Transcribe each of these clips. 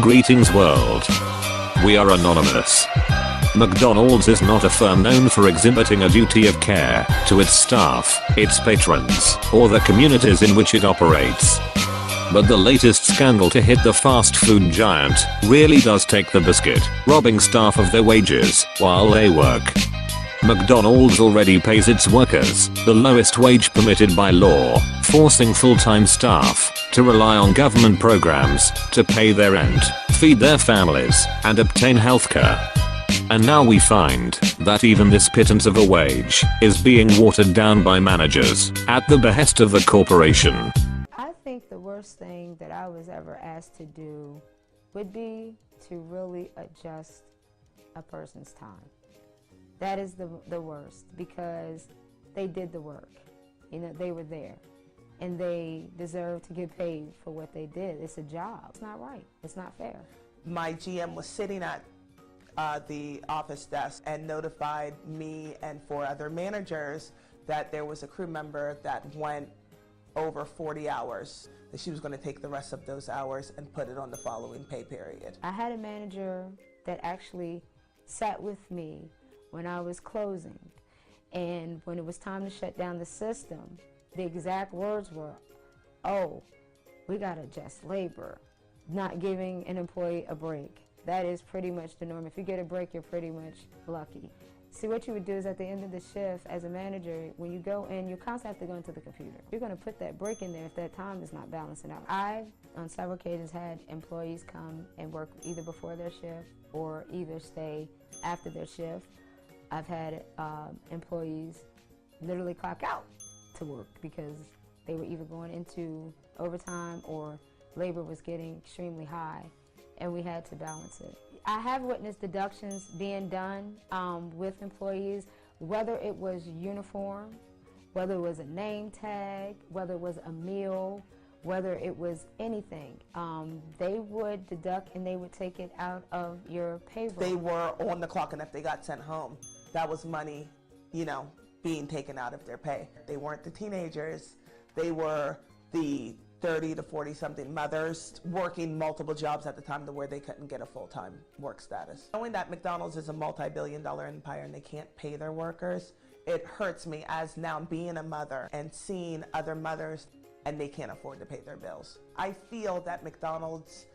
Greetings world. We are anonymous. McDonald's is not a firm known for exhibiting a duty of care to its staff, its patrons, or the communities in which it operates. But the latest scandal to hit the fast food giant really does take the biscuit, robbing staff of their wages while they work. McDonald's already pays its workers the lowest wage permitted by law, forcing full-time staff to rely on government programs to pay their rent, feed their families, and obtain healthcare. And now we find that even this pittance of a wage is being watered down by managers at the behest of the corporation. I think the worst thing that I was ever asked to do would be to really adjust a person's time. That is the worst, because they did the work. You know, they were there, and they deserve to get paid for what they did. It's a job. It's not right. It's not fair. My GM was sitting at the office desk and notified me and 4 other managers that there was a crew member that went over 40 hours, that she was going to take the rest of those hours and put it on the following pay period. I had a manager that actually sat with me when I was closing, and when it was time to shut down the system, the exact words were, "Oh, we got to adjust labor," not giving an employee a break. That is pretty much the norm. If you get a break, you're pretty much lucky. See, what you would do is at the end of the shift, as a manager, when you go in, you constantly have to go into the computer. You're going to put that break in there if that time is not balancing out. I've, on several occasions, had employees come and work either before their shift or either stay after their shift. I've had employees literally clock out to work because they were either going into overtime or labor was getting extremely high, and we had to balance it. I have witnessed deductions being done with employees, whether it was uniform, whether it was a name tag, whether it was a meal, whether it was anything. They would deduct and they would take it out of your payroll. They were on the clock, and if they got sent home, that was money, being taken out of their pay. They weren't the teenagers. They were the 30 to 40 something mothers working multiple jobs at the time to where they couldn't get a full-time work status. Knowing that McDonald's is a multi-billion-dollar empire and they can't pay their workers, it hurts me as now being a mother and seeing other mothers and they can't afford to pay their bills. I feel that McDonald's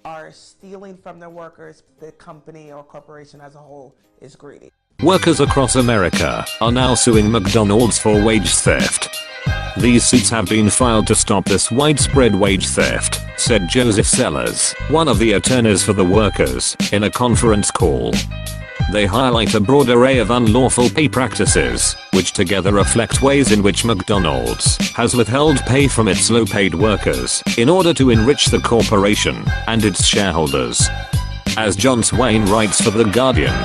are stealing from their workers. The company or corporation as a whole is greedy. Workers across America are now suing McDonald's for wage theft. These suits have been filed to stop this widespread wage theft, said Joseph Sellers, one of the attorneys for the workers, in a conference call. They highlight a broad array of unlawful pay practices, which together reflect ways in which McDonald's has withheld pay from its low-paid workers in order to enrich the corporation and its shareholders. As John Swain writes for The Guardian,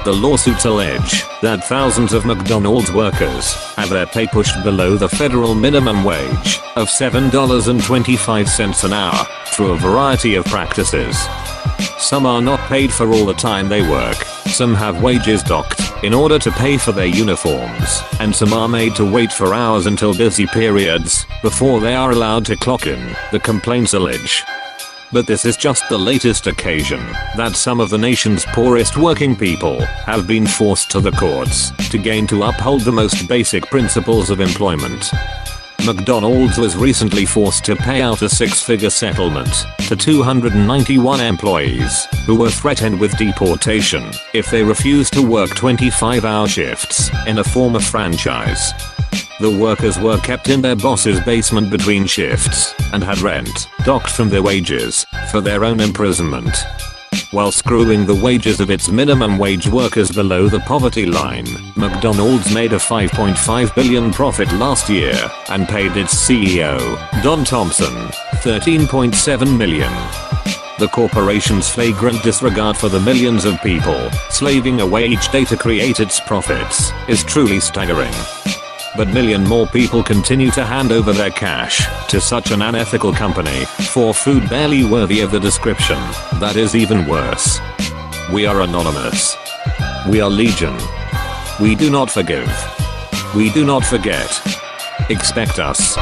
the lawsuits allege that thousands of McDonald's workers have their pay pushed below the federal minimum wage of $7.25 an hour through a variety of practices. Some are not paid for all the time they work, some have wages docked in order to pay for their uniforms, and some are made to wait for hours until busy periods before they are allowed to clock in, the complaints allege. But this is just the latest occasion that some of the nation's poorest working people have been forced to the courts to uphold the most basic principles of employment. McDonald's was recently forced to pay out a 6-figure settlement to 291 employees who were threatened with deportation if they refused to work 25-hour shifts in a former franchise. The workers were kept in their boss's basement between shifts and had rent docked from their wages for their own imprisonment. While screwing the wages of its minimum wage workers below the poverty line, McDonald's made a $5.5 billion profit last year and paid its CEO, Don Thompson, $13.7 million. The corporation's flagrant disregard for the millions of people slaving away each day to create its profits is truly staggering. But million more people continue to hand over their cash to such an unethical company for food barely worthy of the description that is even worse. We are anonymous. We are legion. We do not forgive. We do not forget. Expect us.